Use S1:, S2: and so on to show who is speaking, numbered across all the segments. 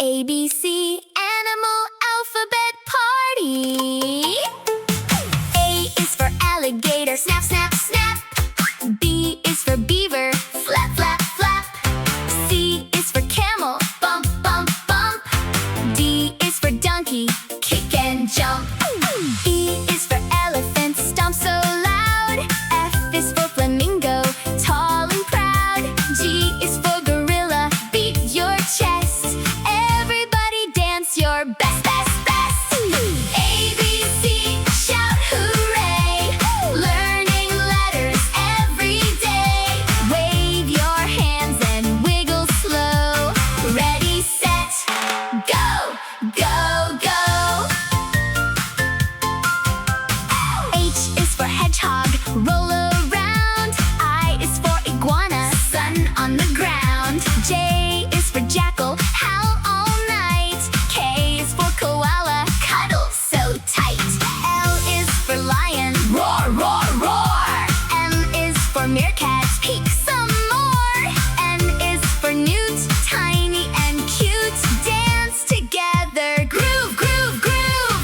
S1: ABC Animal Alphabet Party. A is for alligator, snap, snap, snap. B is for beaver, flap, flap, flap. C is for camel, bump, bump, bump. D is for donkey, kick and jump. E is for elephant, stomp so loud. F is for flamingo, tall and proud. G is for gorilla, beat your chest. Everybody dance your best, best, best. ABC, shout hooray. Learning letters every day. Wave your hands and wiggle slow. Ready, set, go, go, go. H is for hedgehog, roll around. I is for iguana, sun on the ground. J is for jackal, howl all night. K is for koala, cuddle so tight. L is for lion, roar, roar, roar. M is for meerkat, peek some more. N is for newt, tiny and cute. Dance together, groove, groove, groove.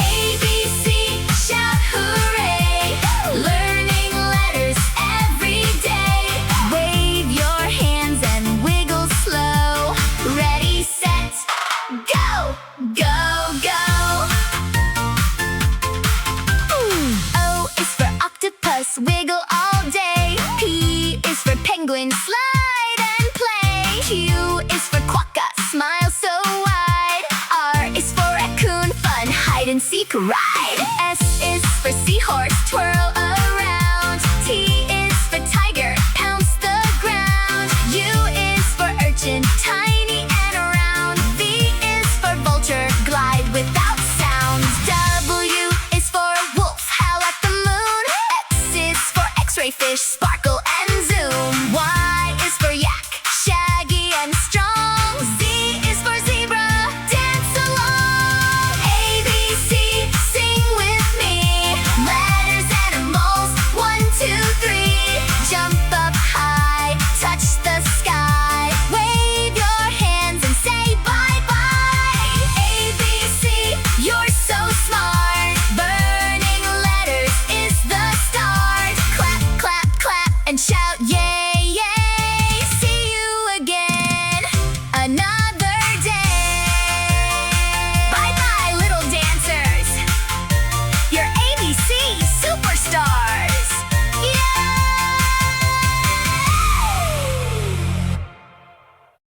S1: ABC, shout hooray. Learning letters every day. Wave your hands and wiggle slow. Ready, set, go, go, go. O is for octopus, wiggle all day. P is for penguin, slide and play. Q is for quokka, smile so wide. R is for raccoon, fun hide and seek ride. S is